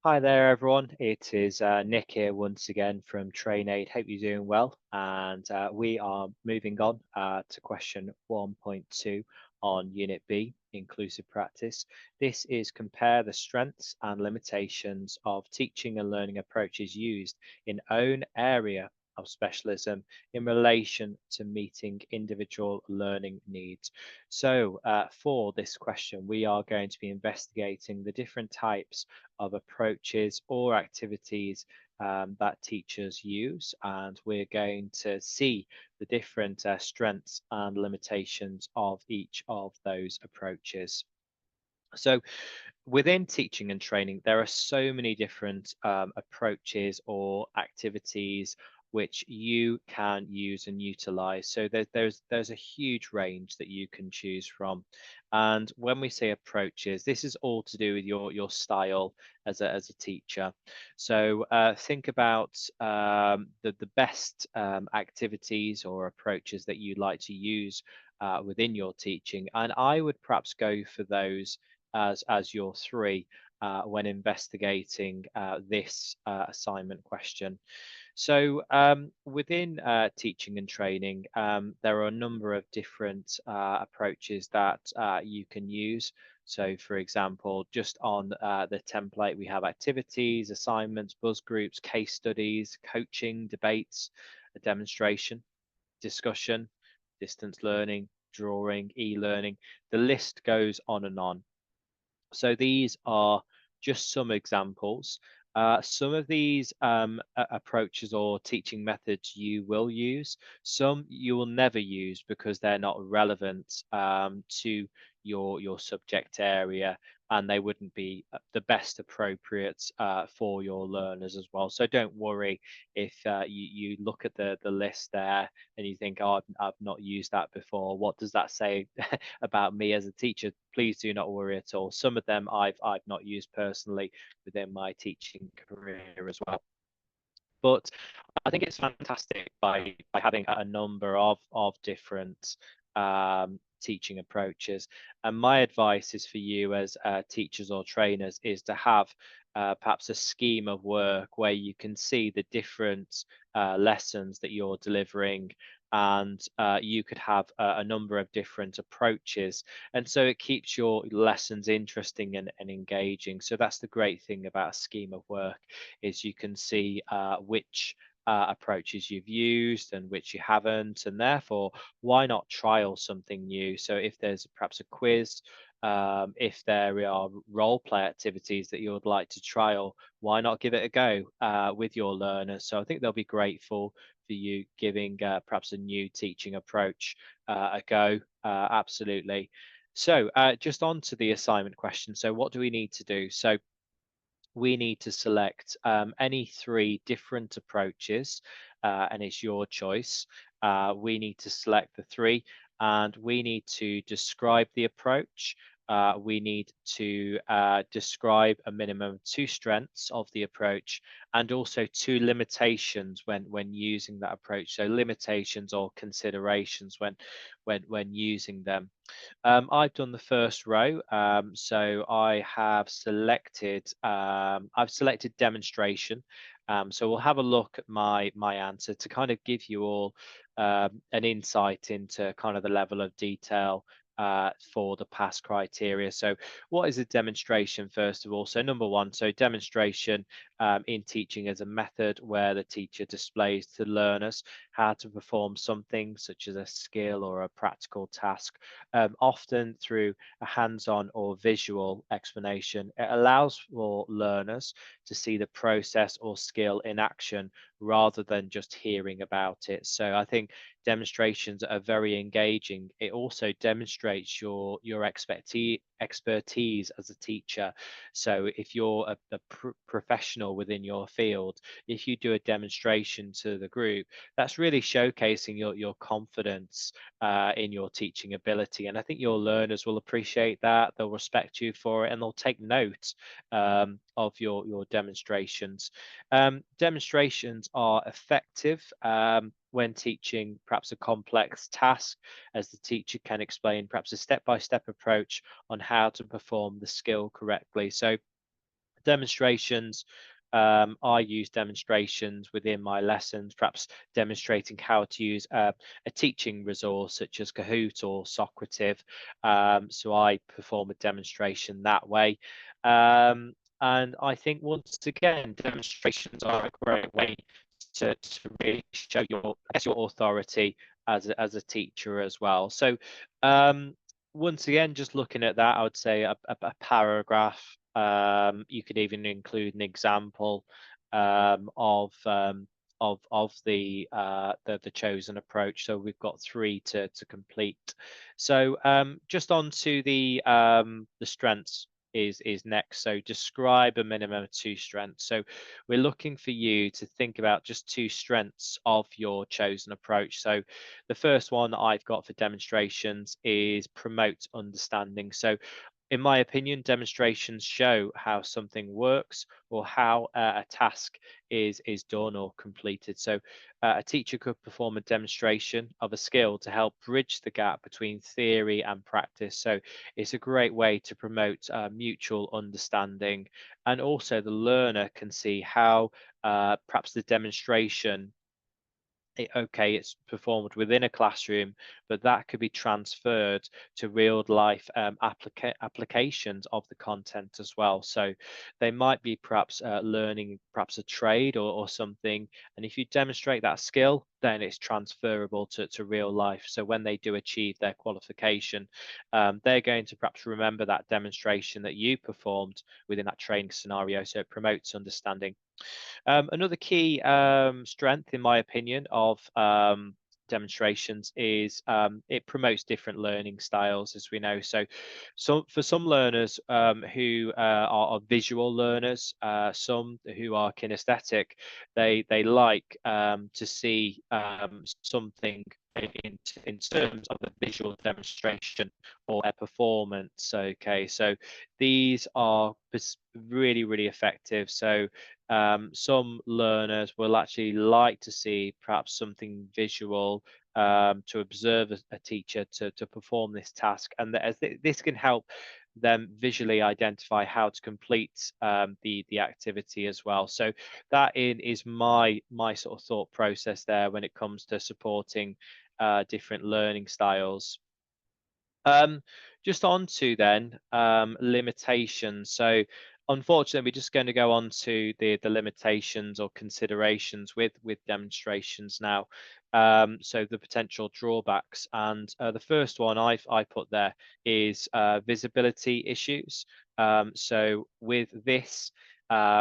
Hi there, everyone. It is Nick here once again from TrainAid. Hope you're doing well. And we are moving on to question 1.2 on Unit B, Inclusive Practice. This is compare the strengths and limitations of teaching and learning approaches used in own area of specialism in relation to meeting individual learning needs. So for this question, we are going to be investigating the different types of approaches or activities that teachers use, and we're going to see the different strengths and limitations of each of those approaches. So within teaching and training, there are so many different approaches or activities which you can use and utilize. So there's a huge range that you can choose from. And when we say approaches, this is all to do with your style as a teacher. So think about the best activities or approaches that you'd like to use within your teaching. And I would perhaps go for those as your three when investigating this assignment question. So within teaching and training, there are a number of different approaches that you can use. So for example, just on the template, we have activities, assignments, buzz groups, case studies, coaching, debates, a demonstration, discussion, distance learning, drawing, e-learning. The list goes on and on. So these are just some examples. Some of these approaches or teaching methods you will use, some you will never use because they're not relevant to your subject area, and they wouldn't be the best appropriate for your learners as well. So don't worry if you look at the list there and you think, oh, I've not used that before. What does that say about me as a teacher? Please do not worry at all. Some of them I've not used personally within my teaching career as well. But I think it's fantastic by having a number of different teaching approaches. And my advice is for you as teachers or trainers is to have perhaps a scheme of work where you can see the different lessons that you're delivering, and you could have a number of different approaches, and so it keeps your lessons interesting and engaging. So that's the great thing about a scheme of work, is you can see which approaches you've used and which you haven't, and therefore why not trial something new. So if there's perhaps a quiz, if there are role play activities that you would like to trial, why not give it a go with your learners? So I think they'll be grateful for you giving perhaps a new teaching approach a go. Absolutely. So just on to the assignment question. So what do we need to do? So we need to select any three different approaches, and it's your choice. We need to select the three, and we need to describe the approach. We need to describe a minimum of two strengths of the approach, and also two limitations when using that approach. So limitations or considerations when using them. I've done the first row, so I've selected demonstration. So we'll have a look at my answer to kind of give you all an insight into kind of the level of detail for the pass criteria. So what is a demonstration, first of all? So number one, so demonstration in teaching is a method where the teacher displays to learners how to perform something such as a skill or a practical task, often through a hands-on or visual explanation. It allows for learners to see the process or skill in action rather than just hearing about it. So I think demonstrations are very engaging. It also demonstrates your expertise as a teacher. So if you're a professional within your field, if you do a demonstration to the group, that's really showcasing your confidence in your teaching ability. And I think your learners will appreciate that. They'll respect you for it, and they'll take note of your demonstrations. Demonstrations are effective when teaching perhaps a complex task, as the teacher can explain perhaps a step-by-step approach on how to perform the skill correctly. So Demonstrations, I use demonstrations within my lessons, perhaps demonstrating how to use a teaching resource such as Kahoot or Socrative. So I perform a demonstration that way. And I think once again, demonstrations are a great way to really show your, I guess, your authority as a teacher as well. So once again, just looking at that, I would say a paragraph. You could even include an example of the chosen approach. So we've got three to complete. So just on to the strengths is next. So describe a minimum of two strengths. So we're looking for you to think about just two strengths of your chosen approach. So the first one that I've got for demonstrations is promote understanding. So in my opinion, demonstrations show how something works or how a task is done or completed. So a teacher could perform a demonstration of a skill to help bridge the gap between theory and practice. So it's a great way to promote mutual understanding, and also the learner can see how perhaps the demonstration okay, it's performed within a classroom, but that could be transferred to real life applications of the content as well. So they might be perhaps learning perhaps a trade or something. And if you demonstrate that skill, then it's transferable to real life. So when they do achieve their qualification, they're going to perhaps remember that demonstration that you performed within that training scenario. So it promotes understanding. Another key strength, in my opinion, of demonstrations is it promotes different learning styles, as we know. So for some learners who are visual learners, some who are kinesthetic, they like to see something in, in terms of a visual demonstration or a performance. Okay, so these are really effective. So some learners will actually like to see perhaps something visual to observe a teacher to perform this task, and this can help them visually identify how to complete the activity as well. So that is my sort of thought process there when it comes to supporting different learning styles. Um, just on to then limitations. So unfortunately, we're just going to go on to the limitations or considerations with demonstrations now. So the potential drawbacks, and the first one I put there is visibility issues. So with this.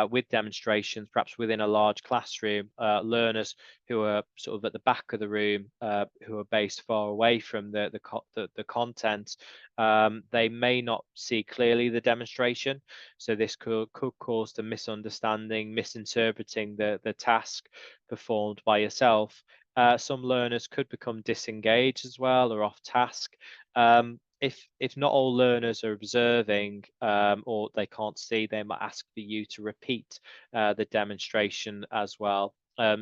With demonstrations, perhaps within a large classroom, learners who are sort of at the back of the room, who are based far away from the content, they may not see clearly the demonstration. So this could cause the misunderstanding, misinterpreting the task performed by yourself. Some learners could become disengaged as well or off task. If not all learners are observing or they can't see, they might ask for you to repeat the demonstration as well.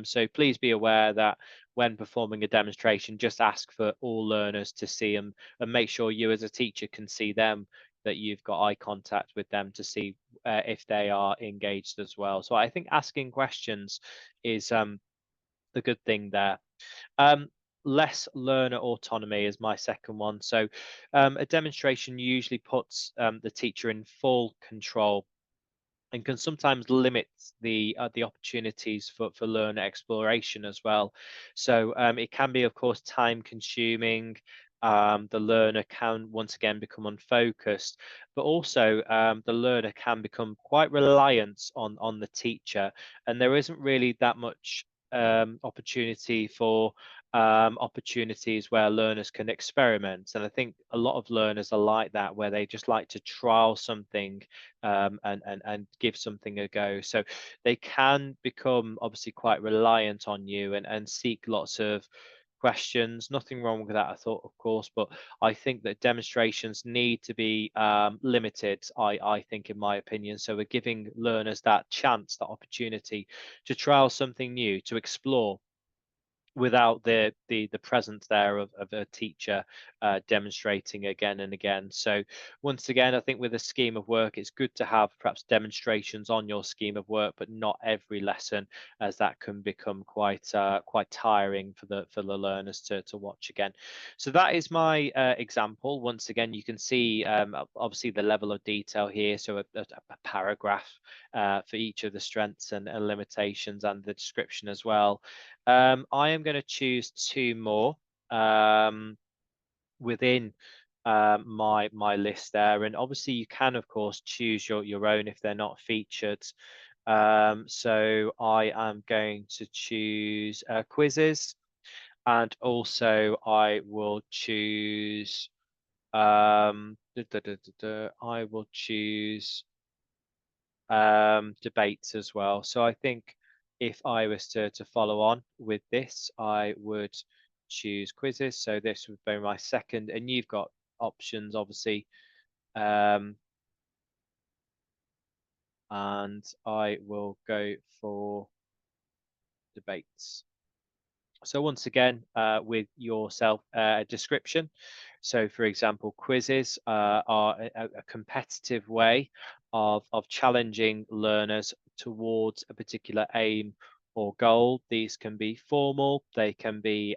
So please be aware that when performing a demonstration, just ask for all learners to see them and make sure you as a teacher can see them, that you've got eye contact with them to see if they are engaged as well. So I think asking questions is the good thing there. Um, Less learner autonomy is my second one. So a demonstration usually puts the teacher in full control and can sometimes limit the opportunities for learner exploration as well. So it can be, of course, time consuming. The learner can once again become unfocused, but also the learner can become quite reliant on the teacher, and there isn't really that much opportunity for opportunities where learners can experiment. And I think a lot of learners are like that, where they just like to trial something and give something a go. So they can become obviously quite reliant on you and seek lots of questions. Nothing wrong with that, I thought, of course, but I think that demonstrations need to be limited, I think, in my opinion. So we're giving learners that chance, that opportunity to trial something new, to explore without the presence there of a teacher demonstrating again and again. So once again, I think with a scheme of work, it's good to have perhaps demonstrations on your scheme of work, but not every lesson, as that can become quite tiring for the learners to watch again. So that is my example. Once again, you can see obviously the level of detail here. So a paragraph for each of the strengths and limitations, and the description as well. I am going to choose two more within my list there, and obviously you can of course choose your own if they're not featured. So I am going to choose quizzes, and also I will choose I will choose debates as well. So I think if I was to follow on with this, I would choose quizzes. So this would be my second, and you've got options obviously, and I will go for debates. So once again, with your self description. So for example, quizzes are a competitive way of challenging learners towards a particular aim or goal. These can be formal, they can be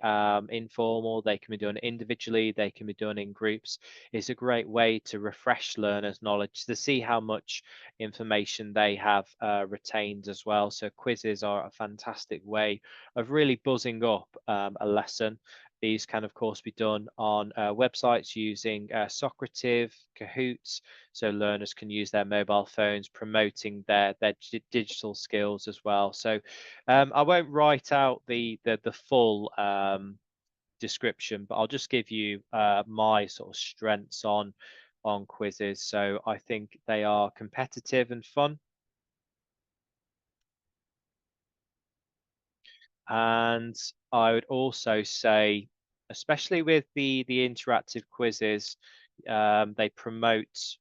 informal, they can be done individually, they can be done in groups. It's a great way to refresh learners' knowledge, to see how much information they have retained as well. So quizzes are a fantastic way of really buzzing up a lesson. These can, of course, be done on websites using Socrative, Kahoots, so learners can use their mobile phones, promoting their digital skills as well. So I won't write out the full description, but I'll just give you my sort of strengths on quizzes. So I think they are competitive and fun. And I would also say, especially with the interactive quizzes, they promote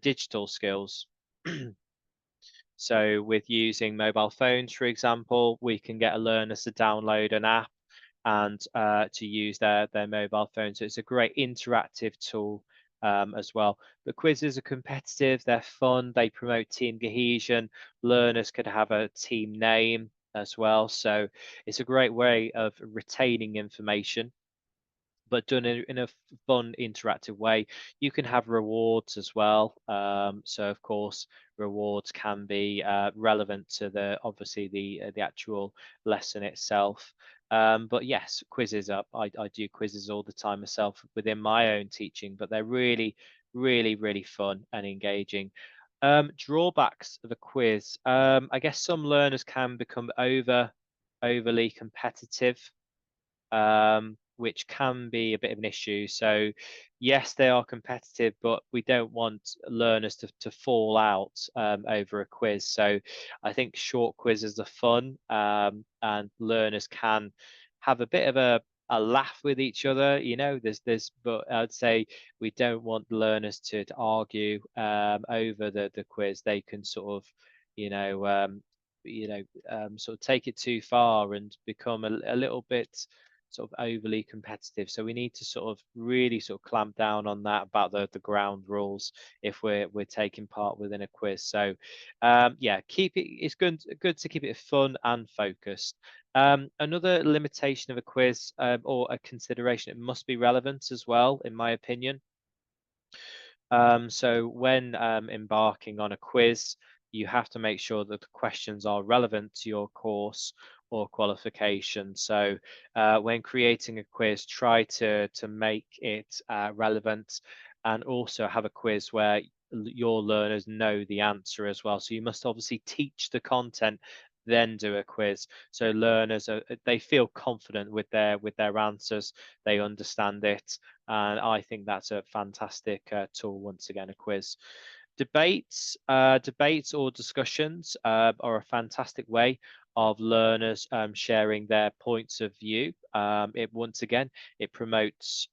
digital skills. So with using mobile phones, for example, we can get a learner to download an app and to use their mobile phone. So it's a great interactive tool as well. The quizzes are competitive, they're fun, they promote team cohesion. Learners could have a team name as well. So it's a great way of retaining information, but done in a fun, interactive way. You can have rewards as well. So of course, rewards can be relevant to obviously the actual lesson itself. But yes, quizzes up. I do quizzes all the time myself within my own teaching, but they're really, really, really fun and engaging. Drawbacks of a quiz. I guess some learners can become overly competitive, which can be a bit of an issue. So, yes, they are competitive, but we don't want learners to fall out over a quiz. So, I think short quizzes are fun, and learners can have a bit of a laugh with each other. But I'd say we don't want learners to argue over the quiz. They can sort of, you know, um, sort of take it too far and become a little bit sort of overly competitive. So we need to sort of really sort of clamp down on that about the ground rules if we're taking part within a quiz. So yeah, keep it. It's good to keep it fun and focused. Another limitation of a quiz or a consideration, it must be relevant as well, in my opinion. So when embarking on a quiz, you have to make sure that the questions are relevant to your course or qualification. So when creating a quiz, try to make it relevant, and also have a quiz where your learners know the answer as well. So you must obviously teach the content, then do a quiz, so learners they feel confident with their answers, they understand it, and I think that's a fantastic tool. Once again, a quiz. Debates or discussions are a fantastic way of learners sharing their points of view. It once again it promotes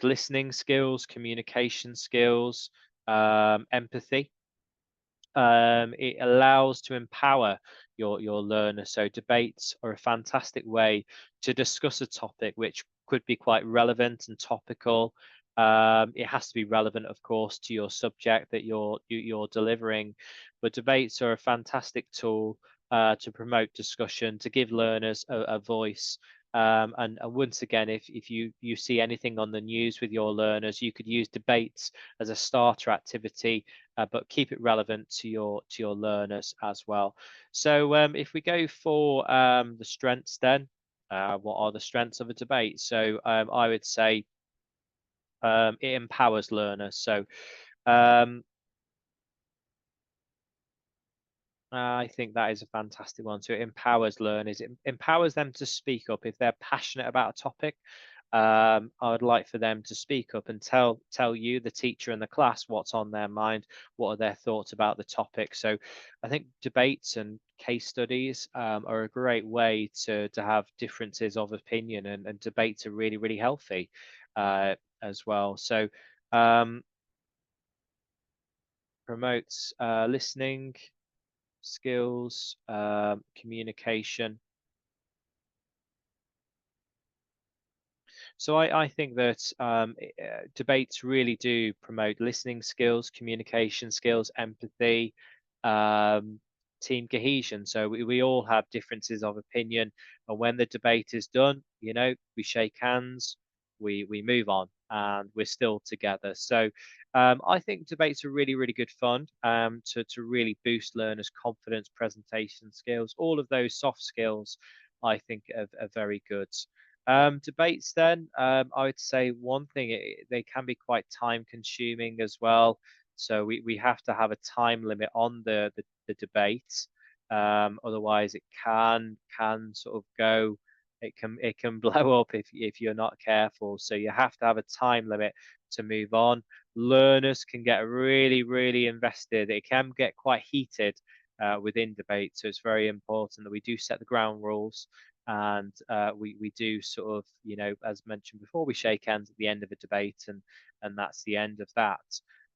listening skills, communication skills, empathy. It allows to empower your learners. So debates are a fantastic way to discuss a topic which could be quite relevant and topical. It has to be relevant, of course, to your subject that you're delivering, but debates are a fantastic tool to promote discussion, to give learners a voice. And once again, if you see anything on the news with your learners, you could use debates as a starter activity, but keep it relevant to your learners as well. So if we go for the strengths, then what are the strengths of a debate? So I would say it empowers learners. So um, I think that is a fantastic one. So it empowers learners. It empowers them to speak up if they're passionate about a topic. I would like for them to speak up and tell you, the teacher in the class, what's on their mind, what are their thoughts about the topic. So I think debates and case studies are a great way to have differences of opinion, and debates are really, really healthy as well. So um, promotes listening skills, communication. So I think that debates really do promote listening skills, communication skills, empathy, um, team cohesion. So we all have differences of opinion, and when the debate is done, we shake hands, we move on, and we're still together. So I think debates are really, really good fun to really boost learners' confidence, presentation skills, all of those soft skills. I think are very good. Debates then, I would say one thing, they can be quite time consuming as well. So we have to have a time limit on the debate. Otherwise it can sort of go, it can blow up if you're not careful. So you have to have a time limit to move on. Learners can get really, really invested. It can get quite heated within debate. So it's very important that we do set the ground rules, and we do sort of, as mentioned before, we shake hands at the end of a debate, and that's the end of that.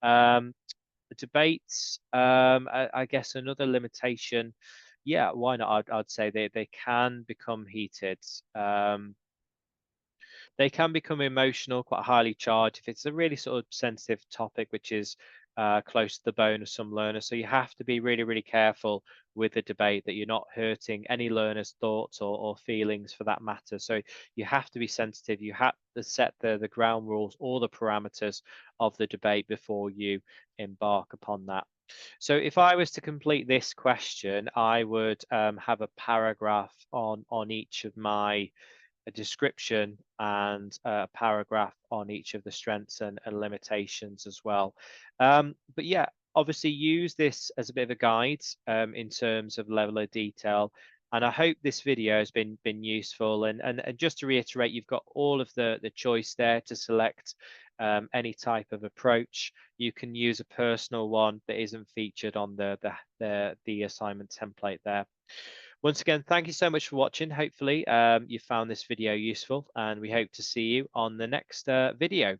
The debates, I guess another limitation, yeah, why not? I'd say they can become heated. Um, they can become emotional, quite highly charged if it's a really sort of sensitive topic, which is close to the bone of some learners. So you have to be really, really careful with the debate that you're not hurting any learner's thoughts or feelings for that matter. So you have to be sensitive. You have to set the ground rules or the parameters of the debate before you embark upon that. So if I was to complete this question, I would have a paragraph on each of my a description and a paragraph on each of the strengths and limitations as well. But yeah, obviously use this as a bit of a guide in terms of level of detail. And I hope this video has been useful. And just to reiterate, you've got all of the choice there to select any type of approach. You can use a personal one that isn't featured on the assignment template there. Once again, thank you so much for watching. Hopefully, you found this video useful, and we hope to see you on the next video.